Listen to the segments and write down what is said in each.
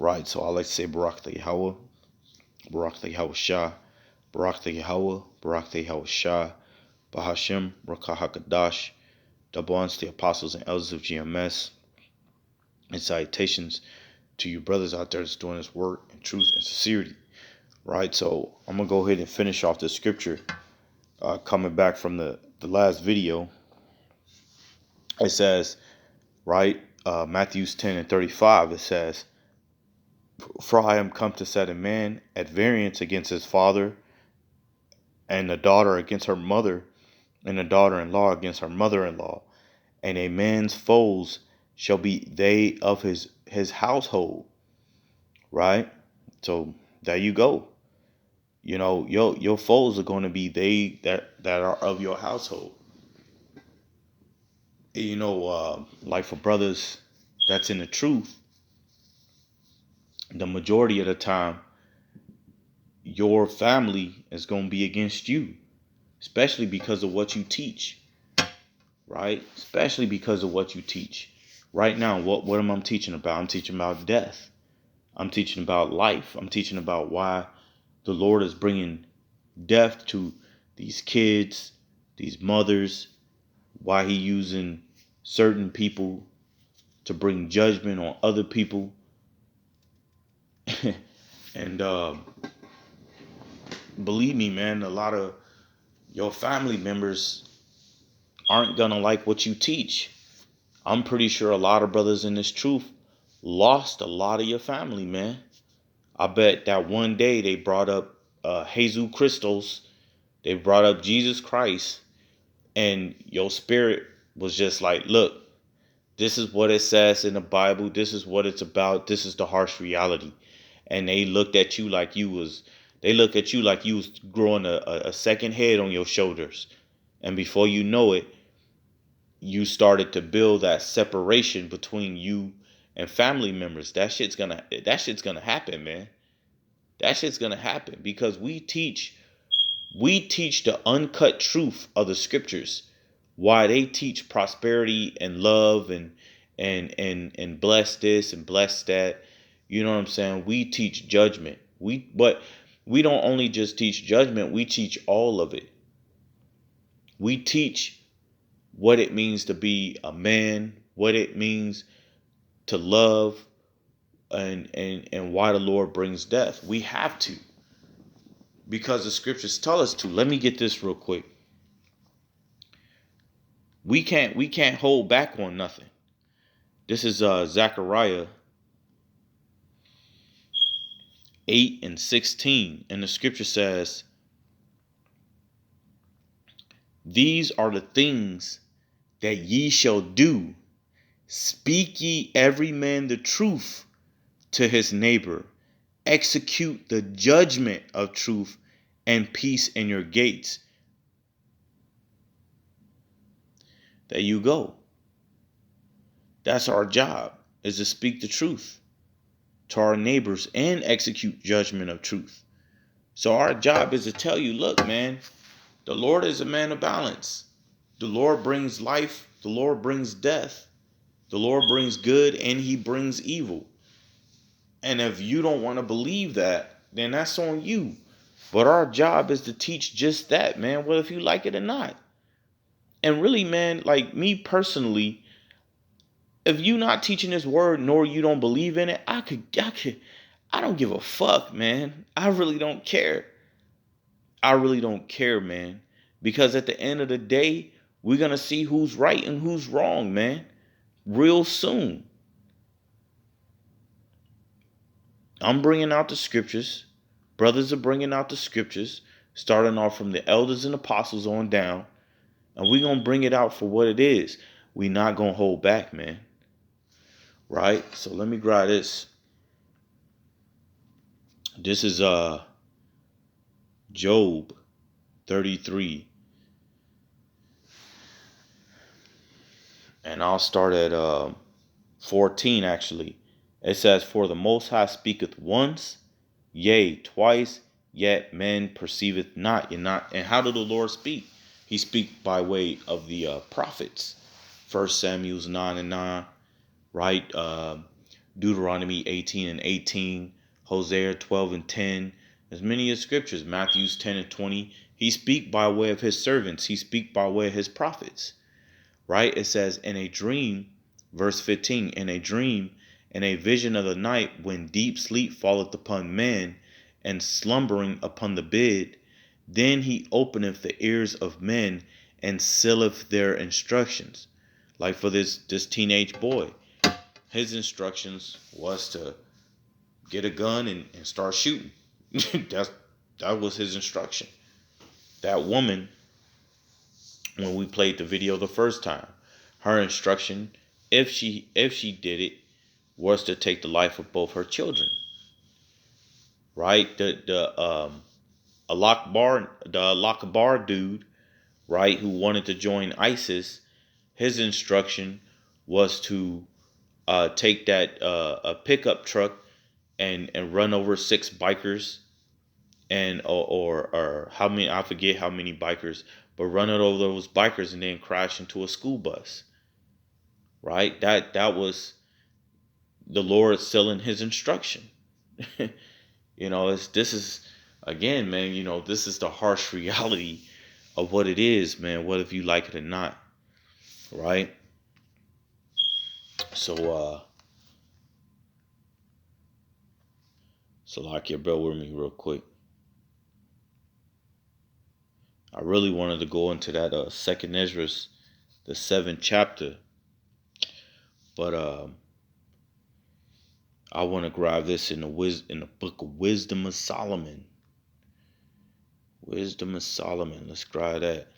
Right, so I like to say Barak the Yahweh, Barak the Yahweh Shah, Barak the Yahweh, Barak the Yahweh Shah, Bahashem, Rakah HaKadash, double honors to the apostles and elders of GMS, and salutations to you brothers out there that's doing this work in truth and sincerity. Right, so I'm going to go ahead and finish off the scripture coming back from the last video. It says, right, Matthews 10:35, it says, "For I am come to set a man at variance against his father, and a daughter against her mother, and a daughter-in-law against her mother-in-law. And a man's foes shall be they of his household." Right? So there you go. You know, your foes are going to be they that are of your household. You know, like for brothers that's in the truth, the majority of the time, your family is going to be against you, especially because of what you teach. Right? Especially because of what you teach. Right now, what am I teaching about? I'm teaching about death. I'm teaching about life. I'm teaching about why the Lord is bringing death to these kids, these mothers, why he using certain people to bring judgment on other people. And believe me, man, a lot of your family members aren't going to like what you teach. I'm pretty sure a lot of brothers in this truth lost a lot of your family, man. I bet that one day they brought up Jesus Christos, they brought up Jesus Christ, and your spirit was just like, look, this is what it says in the Bible. This is what it's about. This is the harsh reality. And they looked at you like you was growing a second head on your shoulders. And before you know it, you started to build that separation between you and family members. That shit's gonna happen, man. That shit's gonna happen because we teach the uncut truth of the scriptures. Why they teach prosperity and love and bless this and bless that. You know what I'm saying? We teach judgment. But we don't only just teach judgment, we teach all of it. We teach what it means to be a man, what it means to love, and why the Lord brings death. We have to, because the scriptures tell us to. Let me get this real quick. We can't hold back on nothing. This is Zechariah 8:16, and the scripture says, "These are the things that ye shall do. Speak ye every man the truth to his neighbor. Execute the judgment of truth and peace in your gates." There you go. That's our job, is to speak the truth to our neighbors and execute judgment of truth. So our job is to tell you, look, man, the Lord is a man of balance. The Lord brings life. The Lord brings death. The Lord brings good and he brings evil. And if you don't want to believe that, then that's on you. But our job is to teach just that, man, whether if you like it or not. And really, man, like me personally, if you not teaching this word nor you don't believe in it, I don't give a fuck, man. I really don't care. I really don't care, man. Because at the end of the day, we're going to see who's right and who's wrong, man. Real soon. I'm bringing out the scriptures. Brothers are bringing out the scriptures, starting off from the elders and apostles on down. And we're going to bring it out for what it is. We're not going to hold back, man. Right? So let me grab this. This is Job 33. And I'll start at 14 actually. It says, "For the Most High speaketh once, yea, twice, yet men perceiveth not." And how did the Lord speak? He speak by way of the prophets. 1 Samuel 9:9, right? Deuteronomy 18:18, Hosea 12:10. There's many of scriptures, Matthews 10:20. He speak by way of his servants. He speak by way of his prophets. Right? It says in a dream, verse 15, in a dream, in a vision of the night, when deep sleep falleth upon men, and slumbering upon the bed, then he openeth the ears of men, and sealeth their instructions. Like for this teenage boy, his instructions was to get a gun and start shooting. that was his instruction. That woman, when we played the video the first time, her instruction, if she did it, was to take the life of both her children. Right? The Al-Akbar dude, right, who wanted to join ISIS, his instruction was to take that a pickup truck and run over 6 bikers, and or how many, I forget how many bikers, but run it over those bikers and then crash into a school bus. Right? That was the Lord selling his instruction. This is, again, man, this is the harsh reality of what it is, man, whether if you like it or not. Right? So Salakia, bear with me real quick. I really wanted to go into that second Ezra, the 7th chapter, but I want to grab this in the book of Wisdom of Solomon. Wisdom of Solomon. Let's grab that.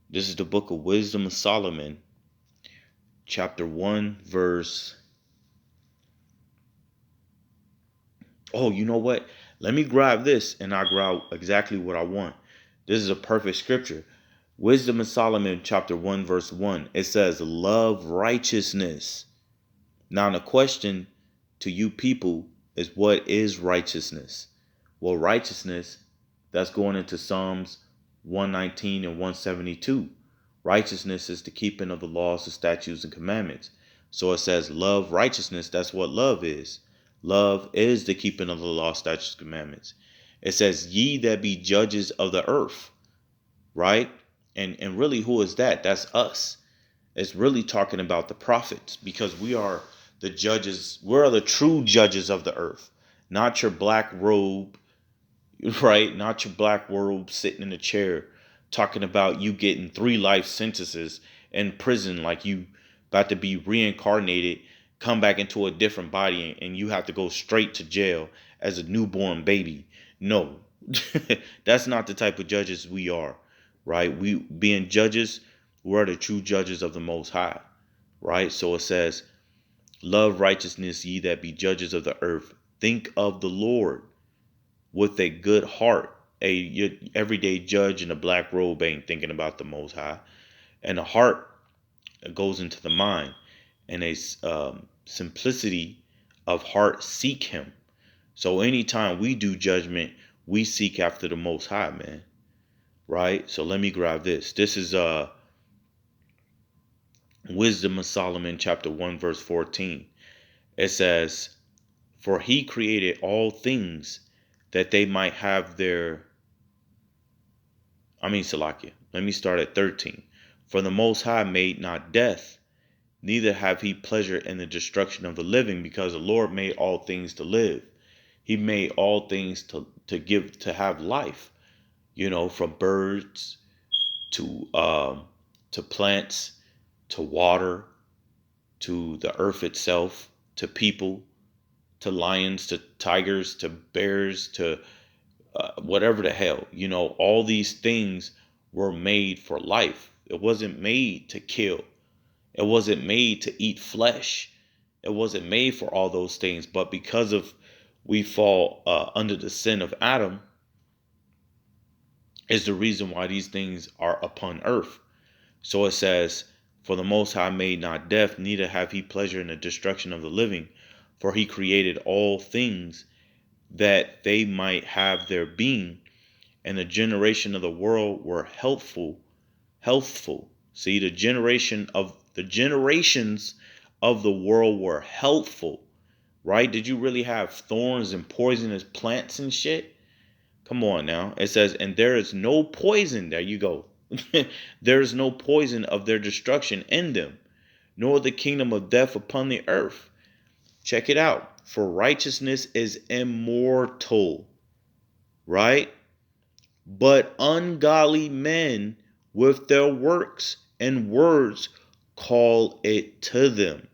This is the book of Wisdom of Solomon, chapter 1, verse. Oh, you know what? Let me grab this and I'll grab exactly what I want. This is a perfect scripture. Wisdom of Solomon, chapter 1, verse 1. It says, love righteousness. Now, the question to you people is, what is righteousness? Well, righteousness, that's going into Psalms 119 and 172. Righteousness is the keeping of the laws, the statutes, and commandments. So it says love righteousness. That's what love is. Love is the keeping of the law, statutes, and commandments. It says, ye that be judges of the earth. Right? And really, who is that? That's us. It's really talking about the prophets, because we are the judges. We're the true judges of the earth, not your black robe, right? Not your black robe sitting in a chair talking about you getting 3 life sentences in prison, like you about to be reincarnated, come back into a different body, and you have to go straight to jail as a newborn baby. No, that's not the type of judges we are, right? We being judges, we're the true judges of the Most High, right? So it says, love righteousness, ye that be judges of the earth. Think of the Lord with a good heart. Your everyday judge in a black robe ain't thinking about the Most High. And the heart goes into the mind. And a simplicity of heart seek him. So anytime we do judgment, we seek after the Most High, man. Right? So let me grab this. This is Wisdom of Solomon, chapter 1, verse 14. It says, for he created all things that they might have their... Salakia. Let me start at 13. For the Most High made not death, neither have he pleasure in the destruction of the living, because the Lord made all things to live. He made all things to have life, from birds to plants, to water, to the earth itself, to people, to lions, to tigers, to bears, to whatever the hell. All these things were made for life. It wasn't made to kill. It wasn't made to eat flesh. It wasn't made for all those things. But because of we fall under the sin of Adam, is the reason why these things are upon earth. So it says, for the Most High made not death, neither have he pleasure in the destruction of the living. For he created all things that they might have their being, and the generation of the world were healthful. See, the generation of The generations of the world were healthful, right? Did you really have thorns and poisonous plants and shit? Come on now. It says, and there is no poison. There you go. There is no poison of their destruction in them, nor the kingdom of death upon the earth. Check it out. For righteousness is immortal, right? But ungodly men with their works and words call it to them.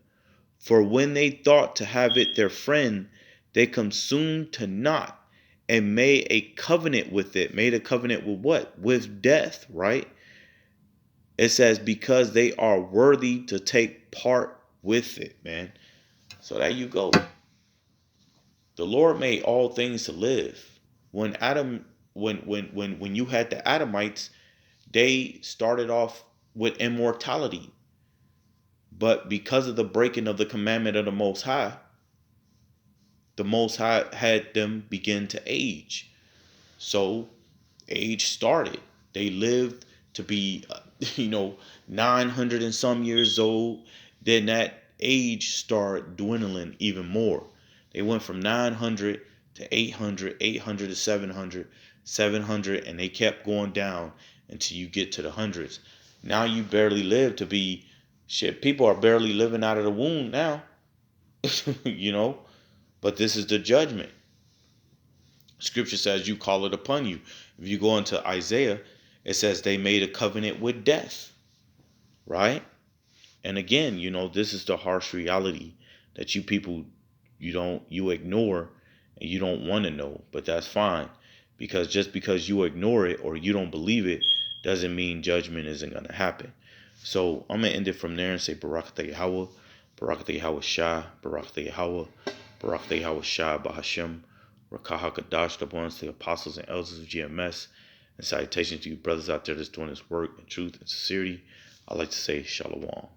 For when they thought to have it their friend, they consumed to naught and made a covenant with it. Made a covenant with what? With death, right? It says, because they are worthy to take part with it, man. So there you go. The Lord made all things to live. When you had the Adamites, they started off with immortality. But because of the breaking of the commandment of the Most High had them begin to age. So age started. They lived to be, 900 and some years old. Then that age started dwindling even more. They went from 900 to 800, 800 to 700, 700, and they kept going down until you get to the hundreds. Now you barely live to be, shit, people are barely living out of the womb now. But this is the judgment. Scripture says you call it upon you. If you go into Isaiah, it says they made a covenant with death, right? And again, this is the harsh reality that you people, you ignore and you don't want to know, but that's fine. Because just because you ignore it or you don't believe it doesn't mean judgment isn't going to happen. So I'm going to end it from there and say Barak Yahweh, Barak Yahweh Shah, Barak Yahweh, Barak Yahweh Shah, Bahashem, Rakah HaKadosh, the ones, the apostles and elders of GMS, and salutations to you brothers out there that's doing this work in truth and sincerity. I like to say Shalom.